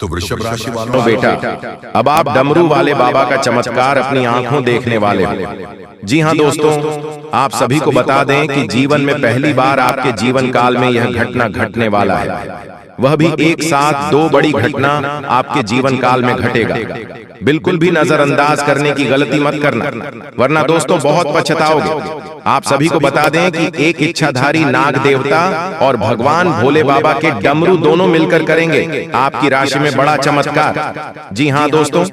तो वृषभ राशि वालों बेटा, अब आप डमरू वाले बाबा का चमत्कार अपनी आंखों देखने वाले हो। जी हाँ दोस्तों, आप सभी को बता दें कि जीवन में पहली बार आपके जीवन काल में यह घटना घटने वाला है, वह भी एक साथ दो बड़ी घटना आपके जीवन काल में घटेगा। बिल्कुल भी नजरअंदाज करने की गलती मत करना, वरना दोस्तों बहुत पछताओगे। आप सभी को बता दें कि एक इच्छाधारी नाग देवता और भगवान भोले बाबा के डमरू दोनों मिलकर करेंगे आपकी राशि में बड़ा चमत्कार। जी हाँ दोस्तों,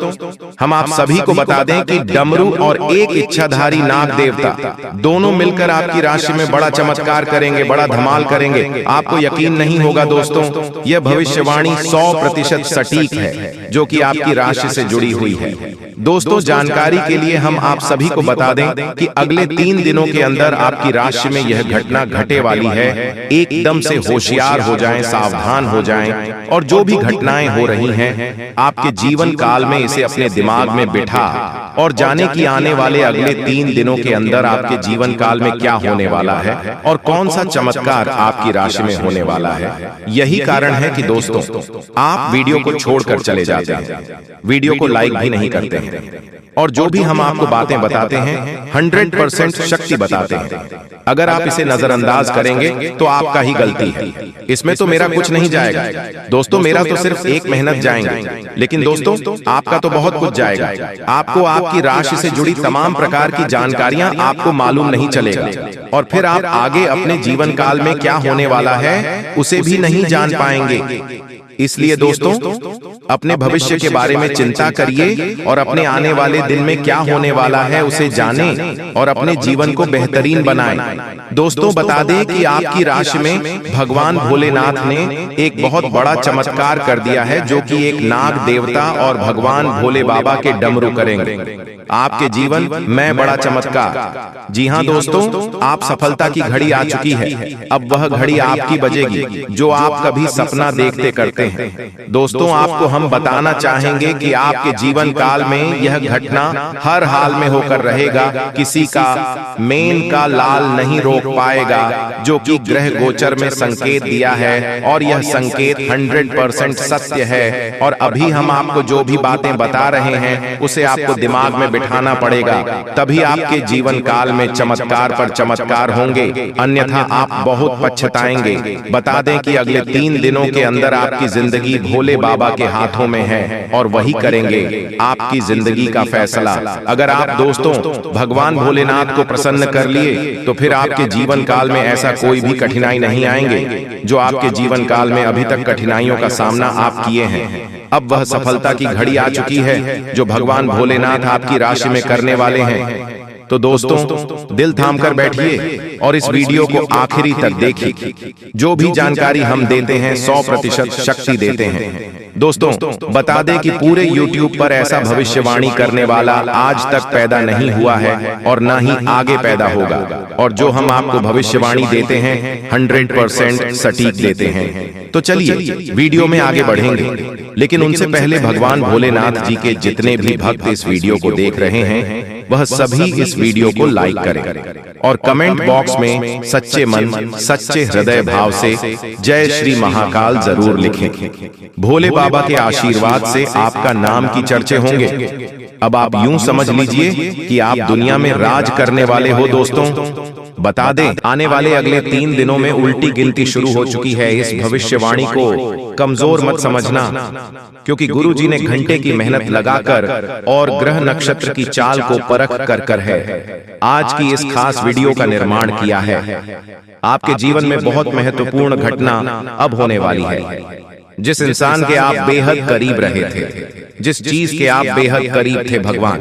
हम आप सभी को बता दें कि डमरू और एक इच्छाधारी नाग देवता दोनों मिलकर आपकी राशि में बड़ा चमत्कार करेंगे, बड़ा धमाल करेंगे। आपको यकीन नहीं होगा दोस्तों, यह भविष्यवाणी 100% सटीक है जो कि आपकी राशि से जुड़ी हुई है। दोस्तों, जानकारी के लिए हम आप सभी को बता दें कि अगले 3 दिनों के अंदर आपकी राशि में यह घटना घटे वाली है। एकदम से होशियार हो जाएं, सावधान हो जाएं, और जो भी घटनाएं हो रही हैं आपके जीवन काल में इसे अपने दिमाग में बिठा और जाने की आने वाले अगले 3 दिनों के अंदर आपके जीवन काल में क्या होने वाला है और कौन सा चमत्कार आपकी राशि में होने वाला है। यही कारण है कि दोस्तों आप वीडियो को छोड़कर चले जाते हैं, वीडियो को लाइक भी नहीं करते हैं, और जो भी हम आपको बातें बताते हैं 100% शक्ति बताते हैं। अगर आप इसे नजरअंदाज करेंगे तो आपका ही गलती है, इसमें तो मेरा कुछ नहीं जाएगा। दोस्तों, मेरा तो सिर्फ एक मेहनत जाएंगे, लेकिन दोस्तों आपका तो बहुत कुछ जाएगा। आपको आपकी राशि से जुड़ी तमाम प्रकार की जानकारियां आपको मालूम नहीं चलेगा, और फिर आप आगे अपने जीवन काल में क्या होने वाला है उसे भी नहीं जान पाएंगे। इसलिए दोस्तों, अपने भविष्य के बारे में चिंता करिए और अपने आने वाले दिन में क्या होने वाला है उसे जानें और अपने जीवन को बेहतरीन बनाएं। दोस्तों, बता दें कि आपकी राशि में भगवान भोलेनाथ ने एक बहुत बड़ा चमत्कार कर दिया है, जो कि एक नाग देवता और भगवान भोले बाबा के डमरू करेंगे आपके जीवन में बड़ा चमत्कार। जी हाँ दोस्तों, आप सफलता की घड़ी आ चुकी है। अब वह घड़ी आपकी बजेगी जो आप कभी सपना देखते करते हैं। दोस्तों, आपको हम बताना चाहेंगे कि आपके जीवन काल में यह घटना हर हाल में होकर रहेगा। किसी का मेन का लाल नहीं रोक पाएगा, जो कि ग्रह गोचर में संकेत दिया है, और यह संकेत 100% सत्य है। और अभी हम आपको जो भी बातें बता रहे हैं उसे आपको दिमाग में बिठाना पड़ेगा, तभी आपके जीवन काल में चमत्कार पर चमत्कार होंगे, अन्यथा आप बहुत पछताएंगे। बता दें कि अगले 3 दिनों के अंदर आपकी जिंदगी भोले बाबा के हाथों में है, और वही करेंगे आपकी जिंदगी का फैसला। अगर आप दोस्तों भगवान भोलेनाथ को प्रसन्न कर लिए तो फिर आपके जीवन काल में ऐसा कोई भी कठिनाई नहीं आएंगे जो आपके जीवन काल में अभी तक कठिनाइयों का सामना आप किए हैं। अब वह सफलता की घड़ी आ चुकी है जो भगवान भोलेनाथ आपकी राशि में करने वाले हैं। तो दोस्तों, दिल थाम कर बैठिए और इस वीडियो को आखिरी तक देखिए। जो भी जानकारी हम देते हैं 100% शक्ति देते हैं। दोस्तों, बता दें कि पूरे YouTube पर ऐसा भविष्यवाणी करने वाला आज तक पैदा नहीं हुआ है और न ही आगे पैदा होगा, और जो हम आपको भविष्यवाणी देते हैं 100% सटीक देते हैं। तो चलिए वीडियो में आगे बढ़ेंगे, लेकिन उनसे पहले भगवान भोलेनाथ जी के जितने भी भक्त इस वीडियो को देख रहे हैं वह सभी इस वीडियो को लाइक करें और कमेंट बॉक्स में सच्चे मन सच्चे हृदय भाव से जय श्री महाकाल जरूर लिखें। भोले बाबा के आशीर्वाद से आपका नाम की चर्चे होंगे। अब आप यूं समझ लीजिए कि आप दुनिया में राज करने वाले हो। दोस्तों, बता दें आने वाले अगले 3 दिनों में उल्टी गिनती शुरू हो चुकी है। इस भविष्यवाणी को कमजोर मत समझना, क्योंकि गुरु जी ने घंटे की मेहनत लगाकर और ग्रह नक्षत्र की चाल को परख कर है आज की इस खास वीडियो का निर्माण किया है। आपके जीवन में बहुत महत्वपूर्ण घटना अब होने वाली है। जिस इंसान के आप बेहद करीब रहे थे, जिस चीज के आप बेहद करीब थे भगवान,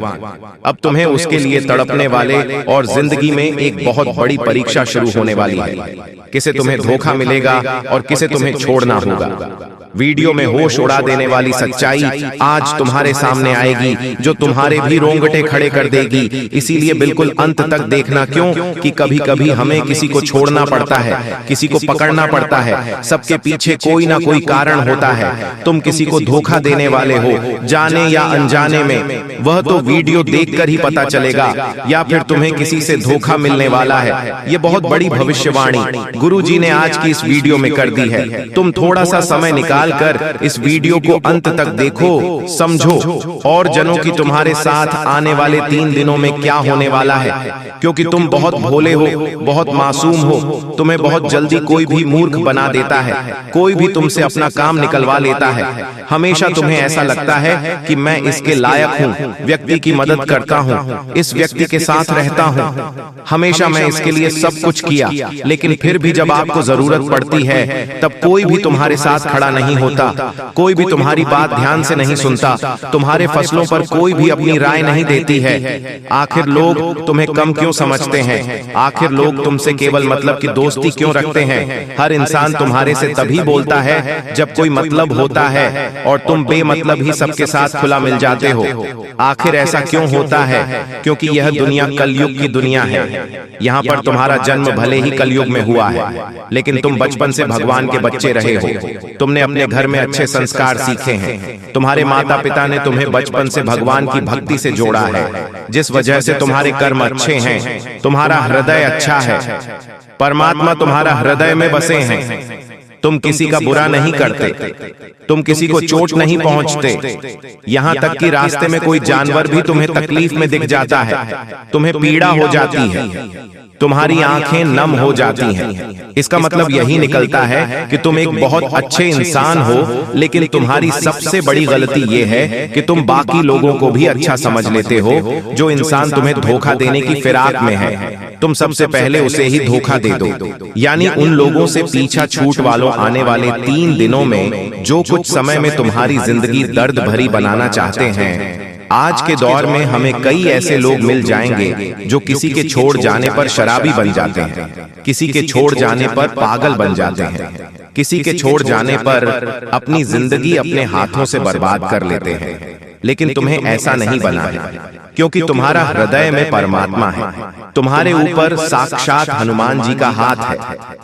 अब तुम्हें उसके लिए तड़पने वाले और जिंदगी में एक बहुत बड़ी परीक्षा शुरू होने वाली है। किसे तुम्हें धोखा मिलेगा और किसे तुम्हें छोड़ना होगा। वीडियो में होश उड़ा देने वाली सच्चाई आज तुम्हारे सामने आएगी जो तुम्हारे भी रोंगटे खड़े कर देगी। इसीलिए बिल्कुल अंत तक देखना। क्यों कि कभी कभी हमें किसी को छोड़ना पड़ता है, किसी को पकड़ना पड़ता है। सबके पीछे कोई ना कोई कारण होता है। तुम किसी को धोखा देने वाले हो, जाने या अनजाने में, वह तो वीडियो देखकर ही पता चलेगा, या फिर तुम्हें किसी से धोखा मिलने वाला है। ये बहुत बड़ी भविष्यवाणी गुरु जी ने आज की इस वीडियो में कर दी है। तुम थोड़ा सा समय निकाल डालकर इस वीडियो को अंत तक देखो, समझो और जनों कि तुम्हारे साथ आने वाले 3 दिनों में क्या होने वाला है, क्योंकि तुम बहुत भोले हो, बहुत मासूम हो। तुम्हें बहुत जल्दी कोई भी मूर्ख बना देता है, कोई भी तुमसे अपना काम निकलवा लेता है। हमेशा तुम्हें ऐसा लगता है कि मैं इसके लायक हूँ, व्यक्ति की मदद करता हूँ, इस व्यक्ति के साथ रहता हूँ, हमेशा मैं इसके लिए सब कुछ किया, लेकिन फिर भी जब आपको जरूरत पड़ती है तब कोई भी तुम्हारे साथ खड़ा नहीं होता, कोई भी तुम्हारी बात ध्यान से नहीं सुनता, तुम्हारे फैसलों पर कोई भी अपनी राय नहीं देती है। आखिर लोग तुम्हें कम क्यों समझते हैं? आखिर लोग तुमसे केवल मतलब की दोस्ती क्यों रखते हैं? हर इंसान तुम्हारे से तभी बोलता है जब कोई मतलब होता है, और तुम बेमतलब ही सबके साथ खुला मिल जाते हो। आखिर ऐसा क्यों होता है? क्योंकि यह दुनिया कलयुग की दुनिया है। यहाँ पर तुम्हारा जन्म भले ही कलयुग में हुआ है, लेकिन तुम बचपन से भगवान के बच्चे रहे हो। तुमने अपने घर में अच्छे संस्कार सीखे हैं, तुम्हारे माता पिता ने तुम्हें बचपन से भगवान की भक्ति से जोड़ा है, जिस वजह से तुम्हारे कर्म अच्छे हैं, तुम्हारा हृदय अच्छा है, परमात्मा तुम्हारा हृदय में बसे हैं। तुम किसी का बुरा नहीं करते, तुम किसी को चोट नहीं पहुंचते, यहाँ तक कि रास्ते में कोई जानवर भी तुम्हें तकलीफ में दिख जाता है, तुम्हें पीड़ा हो जाती है, तुम्हारी आंखें नम हो जाती हैं। इसका मतलब यही निकलता है कि तुम एक बहुत अच्छे इंसान हो, लेकिन तुम्हारी सबसे बड़ी गलती यह है कि तुम बाकी लोगों को भी अच्छा समझ लेते हो। जो इंसान तुम्हें धोखा देने की फिराक में है, तुम सबसे पहले उसे ही धोखा दे दो। यानी उन लोगों से पीछा छूट वालों आने वाले 3 दिनों में जो कुछ समय में तुम्हारी जिंदगी दर्द भरी बनाना चाहते हैं। आज के दौर में हमें कई ऐसे लोग मिल जाएंगे जो किसी के छोड़ जाने पर शराबी बन जाते हैं, किसी के छोड़ जाने पर पागल बन जाते हैं, किसी के छोड़ जाने पर अपनी जिंदगी अपने हाथों से बर्बाद कर लेते हैं। लेकिन तुम्हें ऐसा नहीं बना है, क्योंकि तुम्हारा हृदय में परमात्मा है, तुम्हारे ऊपर साक्षात हनुमान जी का हाथ है।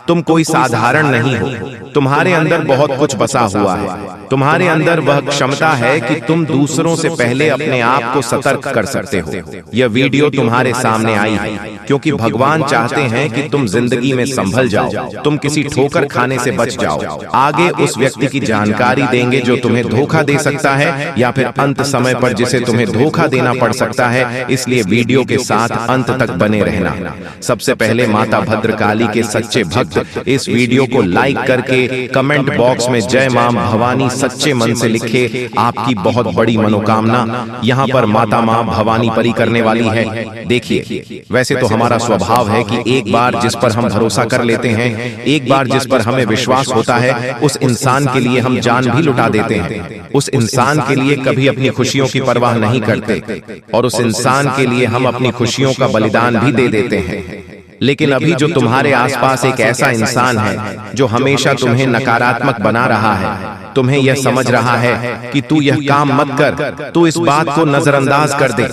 तुम कोई साधारण नहीं हो, तुम्हारे अंदर बहुत कुछ बसा हुआ है। तुम्हारे अंदर वह क्षमता है कि तुम दूसरों से पहले अपने आप को सतर्क कर सकते हो। यह वीडियो तुम्हारे सामने आई है क्योंकि भगवान चाहते हैं कि तुम जिंदगी में संभल जाओ, तुम किसी ठोकर खाने से बच जाओ। आगे उस व्यक्ति की जानकारी देंगे जो तुम्हें धोखा दे सकता है, या फिर अंत समय पर जिसे तुम्हें धोखा देना पड़ सकता है। इसलिए वीडियो के साथ अंत तक बने रहना। सबसे पहले माता भद्रकाली के सच्चे भक्त इस वीडियो को लाइक करके कमेंट बॉक्स में जय मां भवानी सच्चे मन से लिखे। आपकी बहुत बड़ी मनोकामना यहाँ पर माता मां भवानी परी करने वाली है। देखिए, वैसे तो हमारा स्वभाव है कि एक बार जिस पर हम भरोसा कर लेते हैं, एक बार जिस पर हमें विश्वास होता है, उस इंसान के लिए हम जान भी लुटा देते हैं। उस इंसान के लिए कभी अपनी खुशियों की परवाह नहीं करते, और उस इंसान के लिए हम अपनी खुशियों का बलिदान भी दे देते हैं। लेकिन अभी जो तुम्हारे आसपास एक ऐसा इंसान है जो हमेशा तुम्हें नकारात्मक बना रहा है, तुम्हें यह समझ रहा है कि तू यह काम मत कर, तू इस बात को नजरअंदाज कर दे।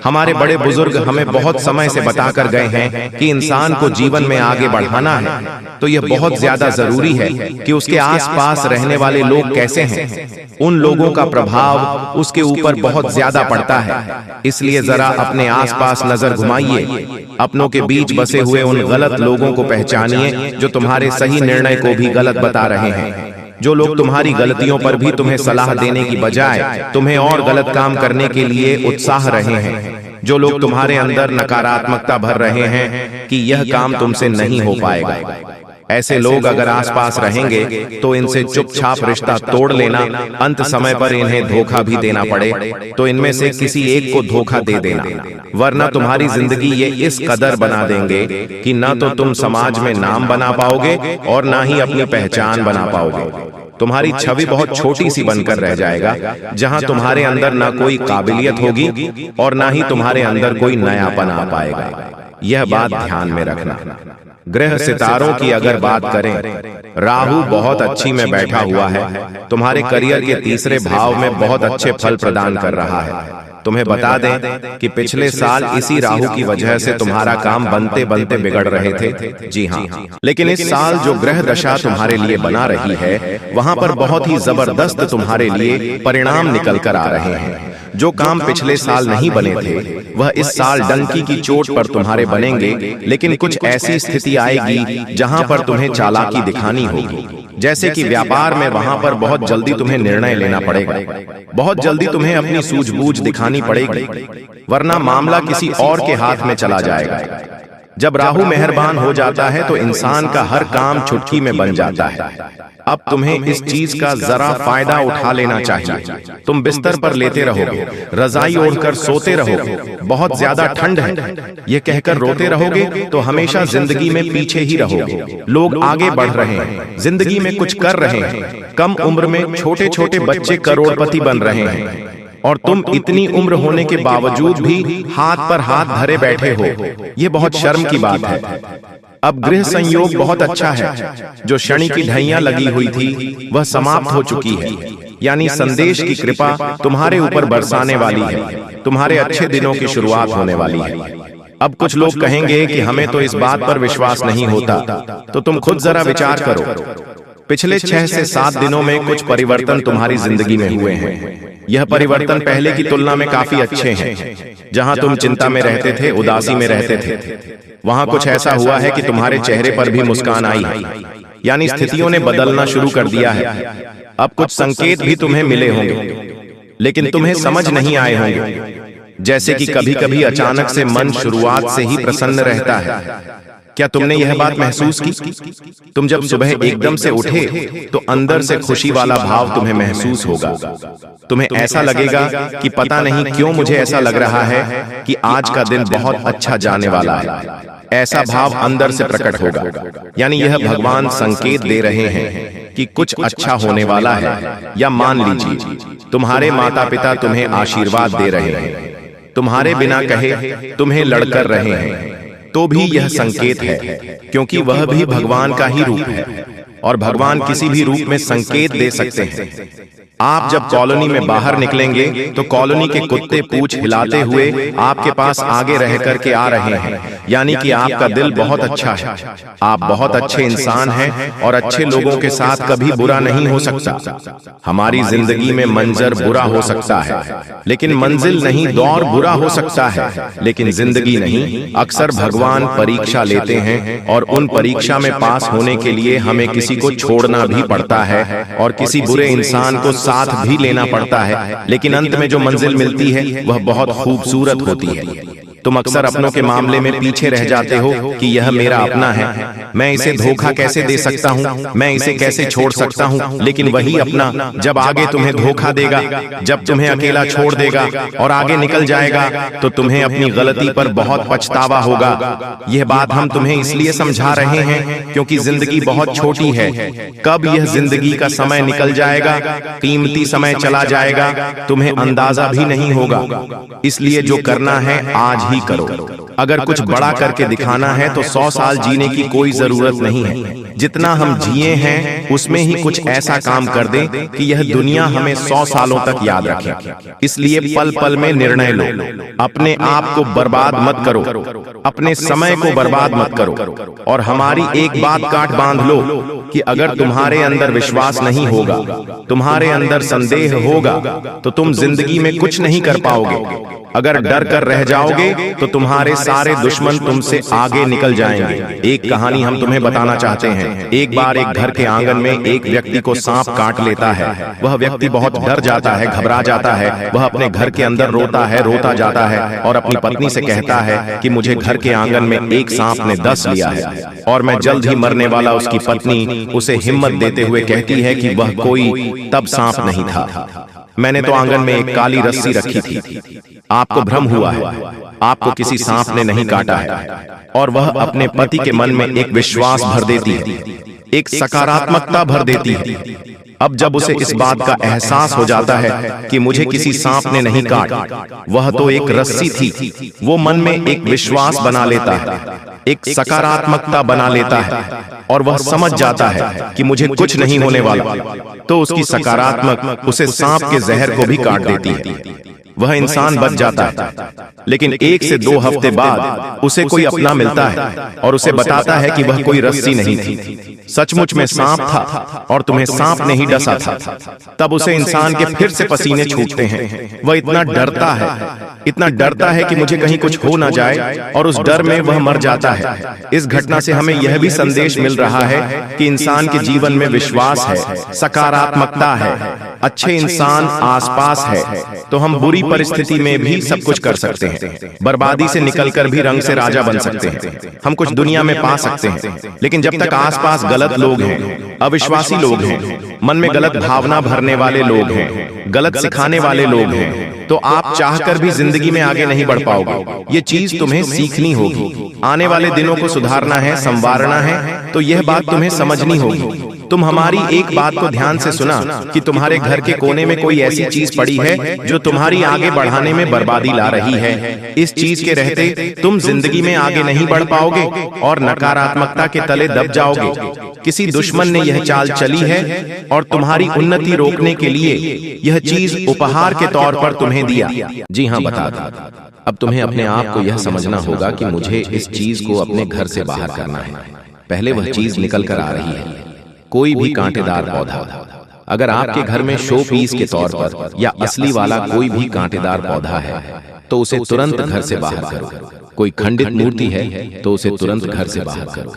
हमारे बड़े बुजुर्ग हमें बहुत समय से बताकर गए हैं कि इंसान को जीवन में आगे बढ़ाना है तो यह बहुत ज्यादा जरूरी है कि उसके आसपास रहने वाले लोग कैसे हैं। उन लोगों का प्रभाव उसके ऊपर बहुत ज्यादा पड़ता है। इसलिए जरा अपने आसपास नजर घुमाइए, अपनों के बीच बसे हुए उन गलत लोगों को पहचानिए जो तुम्हारे सही निर्णय को भी गलत बता रहे हैं, जो लोग तुम्हारी गलतियों पर भी तुम्हें सलाह देने की बजाय तुम्हें और गलत काम करने के लिए उत्साह रहे हैं, जो लोग तुम्हारे अंदर नकारात्मकता भर रहे हैं कि यह काम तुमसे नहीं हो पाएगा। ऐसे लोग अगर आसपास रहेंगे तो इनसे चुपचाप रिश्ता तोड़ लेना। अंत समय पर इन्हें धोखा भी देना पड़े तो इनमें से किसी एक को धोखा दे देना, वरना तुम्हारी जिंदगी ये इस कदर बना देंगे कि न तो तुम समाज में नाम बना पाओगे और ना ही अपनी पहचान बना पाओगे। तुम्हारी छवि बहुत छोटी सी बनकर रह जाएगा, जहां तुम्हारे अंदर ना कोई काबिलियत होगी और ना ही तुम्हारे अंदर कोई नयापन आ पाएगा। यह बात ध्यान में रखना। ग्रह सितारों की अगर बात करें, राहु बहुत अच्छी में बैठा हुआ है, तुम्हारे करियर के तीसरे भाव में बहुत अच्छे फल प्रदान कर रहा है। तुम्हें बता दें कि पिछले साल इसी राहु की वजह से तुम्हारा काम बनते बनते बिगड़ रहे थे। जी हाँ, लेकिन इस साल जो ग्रह दशा तुम्हारे लिए बना रही है, वहां पर बहुत ही जबरदस्त तुम्हारे लिए परिणाम निकल कर आ रहे हैं। जो काम पिछले साल नहीं बने थे वह इस साल डंकी की चोट पर तुम्हारे बनेंगे। लेकिन कुछ ऐसी स्थिति आएगी जहां पर तुम्हें चालाकी दिखानी होगी, जैसे कि व्यापार में वहां पर बहुत जल्दी तुम्हें निर्णय लेना पड़ेगा, बहुत जल्दी तुम्हें अपनी सूझबूझ दिखानी पड़ेगी, वरना मामला किसी और के हाथ में चला जाएगा। जब राहु मेहरबान हो जाता है तो इंसान का हर काम चुटकी में बन जाता है। अब तुम्हें इस चीज का जरा फायदा उठा लेना चाहिए। तुम बिस्तर पर लेटे रहोगे, रजाई ओढ़कर सोते रहोगे, बहुत ज्यादा ठंड है ये कहकर रोते रहोगे तो हमेशा जिंदगी में पीछे ही रहोगे। लोग आगे बढ़ रहे हैं, जिंदगी में कुछ कर रहे हैं, कम उम्र में छोटे छोटे बच्चे करोड़पति बन रहे हैं, और तुम इतनी उम्र होने के बावजूद भी हाथ पर हाथ धरे बैठे हो। ये बहुत शर्म की बात है। अब गृह संयोग बहुत अच्छा है। जो शनि की ढैया लगी हुई थी वह समाप्त हो चुकी है, यानी संदेश की कृपा तुम्हारे ऊपर बरसाने वाली है। तुम्हारे अच्छे दिनों की शुरुआत होने वाली है। अब कुछ लोग कहेंगे कि हमें तो इस बात पर विश्वास नहीं होता, तो तुम खुद जरा विचार करो। पिछले 6 से 7 दिनों में कुछ परिवर्तन तुम्हारी जिंदगी में हुए हैं। यह परिवर्तन पहले की तुलना में काफी अच्छे हैं। जहां तुम चिंता में रहते थे, उदासी में रहते थे, वहां कुछ ऐसा हुआ है कि तुम्हारे चेहरे पर भी मुस्कान आई है, यानी स्थितियों ने बदलना शुरू कर दिया है। अब कुछ संकेत भी तुम्हें मिले होंगे, लेकिन तुम्हें समझ नहीं आए होंगे। जैसे कि कभी कभी अचानक से मन शुरुआत से ही प्रसन्न रहता है। क्या तुमने यह बात महसूस की? तुम जब सुबह एकदम से उठे तो अंदर से खुशी वाला भाव तुम्हें महसूस होगा। तुम्हें ऐसा लगेगा कि पता नहीं क्यों मुझे ऐसा लग रहा है कि आज का दिन बहुत अच्छा जाने वाला है। ऐसा भाव अंदर से प्रकट होगा, यानी यह भगवान संकेत दे रहे हैं कि कुछ अच्छा होने वाला है। या मान लीजिए तुम्हारे माता पिता तुम्हें आशीर्वाद दे रहे हैं, तुम्हारे बिना कहे तुम्हें लड़कर रहे हैं, तो भी यह संकेत है, क्योंकि वह भी भगवान का ही रूप है और भगवान किसी भी रूप में संकेत दे सकते हैं। आप जब कॉलोनी में बाहर निकलेंगे तो कॉलोनी के कुत्ते पूंछ हिलाते हुए आपके पास आगे रह करके आ रहे हैं, यानी कि आपका दिल बहुत अच्छा है। आप बहुत अच्छे इंसान हैं और अच्छे लोगों के साथ कभी बुरा नहीं हो सकता। हमारी जिंदगी में मंजर बुरा हो सकता है, लेकिन मंजिल नहीं, दौर बुरा हो सकता है, लेकिन जिंदगी नहीं। अक्सर भगवान परीक्षा लेते हैं और उन परीक्षा में पास होने के लिए हमें किसी को छोड़ना भी पड़ता है और किसी बुरे इंसान को साथ भी लेना पड़ता है, लेकिन अंत में जो मंजिल मिलती है वह बहुत खूबसूरत होती है। तुम अक्सर अपनों के मामले में पीछे रह जाते हो कि यह मेरा अपना है, मैं इसे धोखा कैसे दे सकता हूँ, मैं इसे कैसे छोड़ सकता हूँ। लेकिन वही अपना जब आगे तुम्हें धोखा देगा, जब तुम्हें अकेला छोड़ देगा और आगे निकल जाएगा, तो तुम्हें अपनी गलती पर बहुत पछतावा होगा। यह बात हम तुम्हें इसलिए समझा रहे हैं क्योंकि जिंदगी बहुत छोटी है। कब यह जिंदगी का समय निकल जाएगा, कीमती समय चला जाएगा, तुम्हें अंदाजा भी नहीं होगा। इसलिए जो करना है आज ही करो। अगर कुछ बड़ा करके दिखाना है तो 100 साल जीने की कोई जरूरत नहीं है। जितना हम जिए हैं उसमें ही कुछ ऐसा काम कर दें कि यह दुनिया हमें 100 सालों तक याद रखे। इसलिए पल पल में निर्णय लो। अपने आप को बर्बाद मत करो, अपने समय को बर्बाद मत करो। और हमारी एक बात काट बांध लो कि अगर तुम्हारे अंदर विश्वास नहीं होगा, तुम्हारे अंदर संदेह होगा, तो तुम जिंदगी में कुछ नहीं कर पाओगे। अगर डर कर रह जाओगे तो तुम्हारे सारे दुश्मन तुमसे आगे निकल जाएंगे। एक कहानी हम तुम्हें बताना चाहते हैं। एक बार एक घर के आंगन में एक व्यक्ति को सांप काट लेता है। वह व्यक्ति बहुत डर जाता है, घबरा जाता है। वह अपने घर के अंदर रोता है, रोता जाता है और अपनी पत्नी से कहता है कि मुझे घर के आंगन में एक सांप ने डस लिया है और मैं जल्द ही मरने वाला। उसकी पत्नी उसे हिम्मत देते हुए कहती है कि वह कोई तब सांप नहीं था, मैंने तो आंगन में एक काली रस्सी रखी थी। आपको भ्रम हुआ है, आपको किसी सांप ने नहीं काटा है। और वह अपने पति के मन में एक विश्वास भर देती है, एक सकारात्मकता भर देती है। अब जब उसे इस बात का एहसास हो जाता है कि मुझे किसी सांप ने नहीं काटा, वह तो एक रस्सी थी, वो मन में एक विश्वास बना लेता है, एक सकारात्मकता बना लेता है और वह समझ जाता है कि मुझे कुछ नहीं होने वाला। तो उसकी सकारात्मक उसे सांप के जहर को भी काट देती है। वह इंसान बच जाता है, लेकिन 1 से 2 हफ्ते बाद उसे कोई अपना मिलता है और उसे बताता है कि वह कोई रस्सी नहीं थी, सचमुच में सांप था और तुम्हें सांप ने ही डसा था। तब उसे इंसान के फिर से पसीने छूटते हैं। वह इतना डरता है कि मुझे कहीं कुछ हो ना जाए, और उस डर में वह मर जाता है। इस घटना से हमें यह भी संदेश मिल रहा है कि इंसान के जीवन में विश्वास है, सकारात्मकता है, अच्छे इंसान आसपास है, तो हम बुरी परिस्थिति में भी सब कुछ कर सकते हैं। बर्बादी से निकलकर भी रंग से राजा बन सकते हैं। हम कुछ दुनिया में पा सकते हैं, लेकिन जब तक आसपास गलत लोग हैं, अविश्वासी लोग हैं, मन में गलत भावना भरने वाले लोग हैं, गलत सिखाने वाले लोग हैं, तो आप चाहकर भी जिंदगी में आगे नहीं बढ़ पाओगे। ये चीज तुम्हें सीखनी होगी। आने वाले दिनों को सुधारना है, संवारना है, तो यह बात तुम्हें समझनी होगी। तुम हमारी एक बात को ध्यान से सुना कि तुम्हारे घर के कोने में कोई ऐसी चीज पड़ी है जो तुम्हारी आगे बढ़ाने में बर्बादी ला रही है। इस चीज के रहते तुम जिंदगी में आगे नहीं बढ़ पाओगे और नकारात्मकता के तले दब जाओगे। किसी दुश्मन ने यह चाल चली है और तुम्हारी उन्नति रोकने के लिए यह चीज उपहार के तौर पर तुम्हें दिया। जी हाँ, बता दो। अब तुम्हें अपने आप को यह समझना होगा कि मुझे इस चीज को अपने घर से बाहर करना है। पहले वह चीज निकल कर आ रही है। कोई भी कांटेदार पौधा, अगर आपके घर में शो पीस के तौर पर या असली वाला कोई भी कांटेदार पौधा है, तो उसे तुरंत घर से बाहर करो। कोई खंडित मूर्ति है तो उसे तुरंत घर से बाहर करो।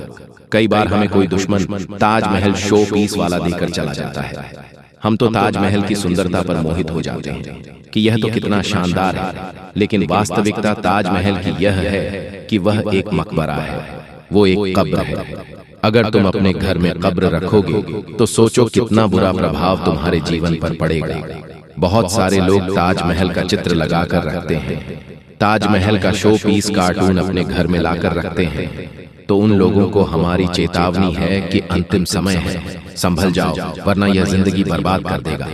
कई बार हमें कोई दुश्मन ताजमहल शो पीस वाला देकर चला जाता है। हम तो ताजमहल की सुंदरता पर मोहित हो जाते हैं कि यह तो कितना शानदार है, लेकिन वास्तविकता ताजमहल की यह है कि वह एक मकबरा है, वो एक कब्र है। अगर तुम अपने घर में कब्र रखोगे तो सोचो कितना बुरा प्रभाव तुम्हारे जीवन पर पड़ेगा। बहुत सारे लोग ताजमहल का चित्र लगाकर रखते हैं, ताजमहल का शो पीस कार्टून अपने घर में लाकर रखते हैं, तो उन लोगों को हमारी चेतावनी है कि अंतिम समय है, संभल जाओ, वरना यह जिंदगी बर्बाद कर देगा।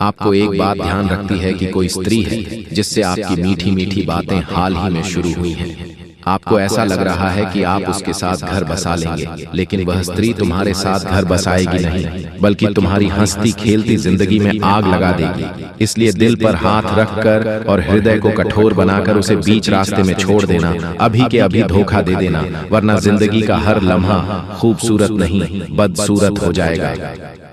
आपको एक बात ध्यान रखती है कि कोई स्त्री है जिससे आपकी मीठी मीठी बातें हाल ही में शुरू हुई हैं। आपको ऐसा लग रहा है कि आप उसके साथ घर बसा लेंगे, लेकिन वह स्त्री तुम्हारे साथ घर बसाएगी नहीं, बल्कि तुम्हारी हंसती खेलती जिंदगी में आग लगा देगी। इसलिए दिल पर हाथ रखकर और हृदय को कठोर बनाकर उसे बीच रास्ते में छोड़ देना, अभी के अभी धोखा दे देना, वरना जिंदगी का हर लम्हा खूबसूरत नहीं बदसूरत हो जाएगा।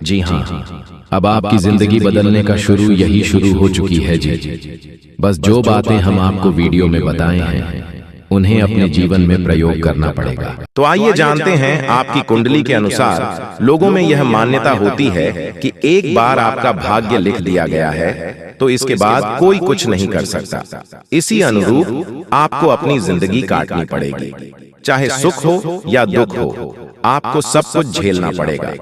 जी हाँ, अब आपकी जिंदगी बदलने का यही शुरू हो चुकी है जी। बस जो बातें हम आपको वीडियो में बताए हैं उन्हें अपने जीवन में प्रयोग करना पड़ेगा। तो आइए जानते हैं, आपकी कुंडली के अनुसार लोगों में यह मान्यता होती है कि एक बार आपका भाग्य लिख दिया गया है तो इसके बाद कोई कुछ नहीं कर सकता। इसी अनुरूप आपको अपनी जिंदगी काटनी पड़ेगी, चाहे सुख हो या दुख हो, आपको सब कुछ झेलना पड़ेगा।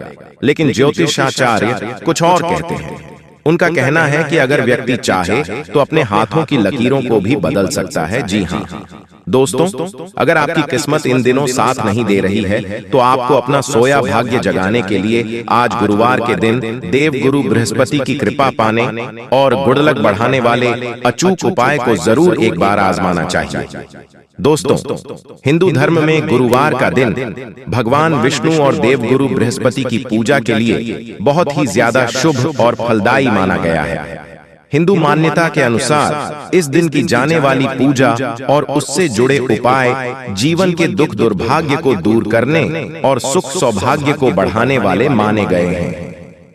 लेकिन ज्योतिषाचार्य कुछ और कहते हैं। उनका कहना है कि अगर व्यक्ति चाहे तो अपने हाथों की लकीरों को भी बदल सकता है। जी हाँ दोस्तों, अगर आपकी किस्मत इन दिनों साथ नहीं दे रही है तो आपको अपना सोया भाग्य जगाने के लिए आज गुरुवार के दिन देवगुरु बृहस्पति की कृपा पाने और गुडलक बढ़ाने वाले अचूक उपाय को जरूर एक बार आजमाना चाहिए। दोस्तों, हिंदू धर्म में गुरुवार का दिन भगवान विष्णु और देवगुरु बृहस्पति की पूजा के लिए बहुत ही ज्यादा शुभ और फलदायी माना गया है। हिंदू मान्यता के अनुसार इस दिन की जाने वाली पूजा और उससे जुड़े उपाय जीवन के दुख दुर्भाग्य को दूर करने और सुख सौभाग्य को बढ़ाने वाले माने गए हैं।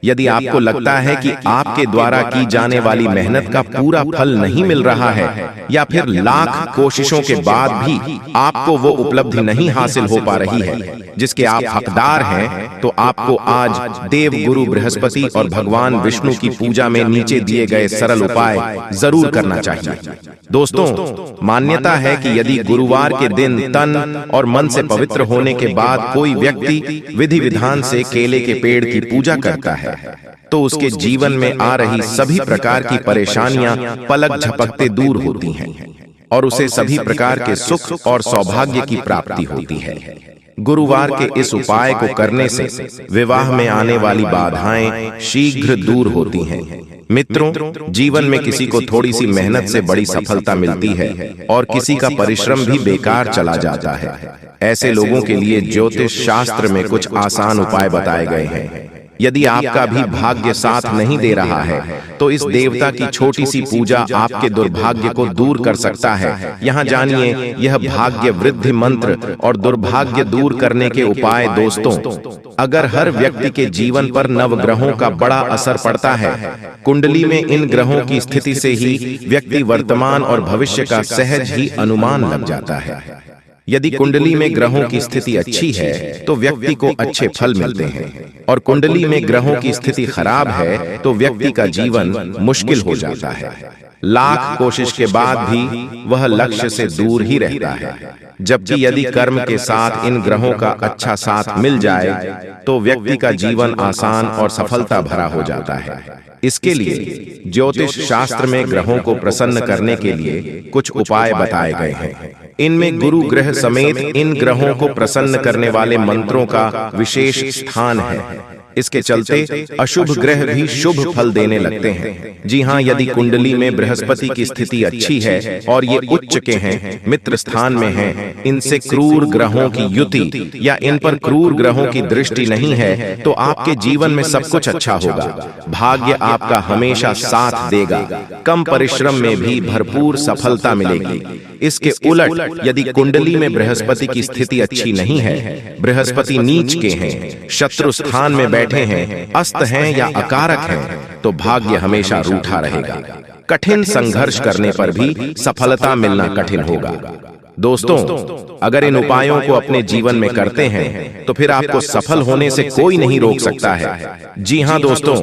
यदि आपको लगता है कि आपके द्वारा की जाने वाली मेहनत का पूरा फल नहीं मिल रहा है या फिर लाख कोशिशों के बाद भी आपको वो उपलब्धि नहीं हासिल हो पा रही है जिसके आप हकदार हैं, तो आपको आज देव गुरु बृहस्पति और भगवान विष्णु की पूजा में नीचे दिए गए सरल उपाय जरूर करना चाहिए। दोस्तों, मान्यता है कि यदि गुरुवार के दिन तन और मन से पवित्र होने के बाद कोई व्यक्ति विधि विधान से केले के पेड़ की पूजा करता है तो उसके जीवन में आ रही सभी प्रकार की परेशानियां पलक झपकते दूर होती हैं और उसे सभी प्रकार के सुख और सौभाग्य की प्राप्ति होती है। गुरुवार के इस उपाय को करने से विवाह में आने वाली बाधाएं शीघ्र दूर होती हैं। मित्रों, जीवन में किसी को थोड़ी सी मेहनत से बड़ी सफलता मिलती है और किसी का परिश्रम भी बेकार चला जाता है। ऐसे लोगों के लिए ज्योतिष शास्त्र में कुछ आसान उपाय बताए गए हैं। यदि आपका भी भाग्य साथ नहीं दे रहा है तो इस देवता की छोटी सी पूजा आपके दुर्भाग्य को दूर कर सकता है। यहाँ जानिए यह भाग्य वृद्धि मंत्र और दुर्भाग्य दूर करने के उपाय। दोस्तों, अगर हर व्यक्ति के जीवन पर नवग्रहों का बड़ा असर पड़ता है, कुंडली में इन ग्रहों की स्थिति से ही व्यक्ति वर्तमान और भविष्य का सहज ही अनुमान लग जाता है। यदि कुंडली में ग्रहों की स्थिति अच्छी है तो व्यक्ति को अच्छे फल मिलते हैं, और कुंडली में ग्रहों की स्थिति खराब है तो व्यक्ति का जीवन मुश्किल हो जाता है। लाख कोशिश के बाद भी वह लक्ष्य से दूर ही रहता है। जबकि यदि कर्म के साथ इन ग्रहों का अच्छा साथ मिल जाए तो व्यक्ति का जीवन आसान और सफलता भरा हो जाता है। इसके लिए ज्योतिष शास्त्र में ग्रहों को प्रसन्न करने के लिए कुछ उपाय बताए गए हैं। इनमें गुरु ग्रह समेत इन ग्रहों को प्रसन्न करने वाले मंत्रों का विशेष स्थान है। इसके चलते अशुभ ग्रह भी शुभ फल देने लगते हैं। जी हाँ, यदि कुंडली में बृहस्पति की स्थिति अच्छी है और ये उच्च के हैं, मित्र स्थान में हैं, इनसे क्रूर ग्रहों की युति या इन पर क्रूर ग्रहों की दृष्टि नहीं है तो आपके जीवन में सब कुछ अच्छा होगा। भाग्य आपका हमेशा साथ देगा, कम परिश्रम में भी भरपूर सफलता मिलेगी। इसके उलट यदि कुंडली में बृहस्पति की स्थिति अच्छी नहीं है, बृहस्पति नीच के हैं, शत्रु स्थान में बैठे हैं, अस्त हैं या अकारक हैं, तो भाग्य हमेशा रूठा रहेगा। कठिन संघर्ष करने पर भी सफलता मिलना कठिन होगा। दोस्तों, अगर इन उपायों को अपने जीवन में करते हैं तो फिर आपको सफल होने से कोई नहीं रोक सकता है। जी हाँ दोस्तों,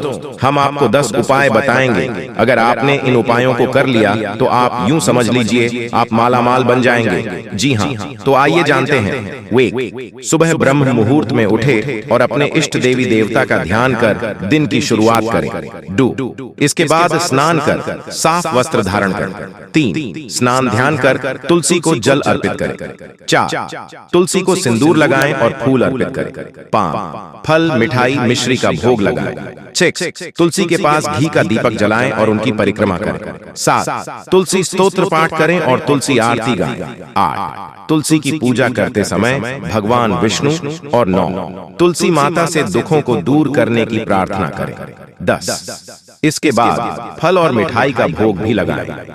हम आपको 10 उपाय बताएंगे। अगर आपने इन उपायों को कर लिया तो आप यूं समझ लीजिए आप मालामाल बन जाएंगे। जी हाँ, तो आइए जानते हैं। वे सुबह ब्रह्म मुहूर्त में उठे और अपने इष्ट देवी देवता का ध्यान कर दिन की शुरुआत करें। डू इसके बाद स्नान कर साफ वस्त्र धारण करें। 3 स्नान ध्यान कर तुलसी को जल अर्पित करें। 4 तुलसी को सिंदूर लगाएं और फूल अर्पित करें। 5 फल मिठाई मिश्री का भोग लगाएं। 6 तुलसी के पास घी का दीपक जलाएं और उनकी परिक्रमा करें। 7 तुलसी स्तोत्र पाठ करें और तुलसी आरती गाएं। 8 तुलसी की पूजा करते समय भगवान विष्णु और 9 तुलसी माता से दुखों को दूर करने की प्रार्थना करें। 10 इसके बाद फल और मिठाई का भोग भी लगाएं।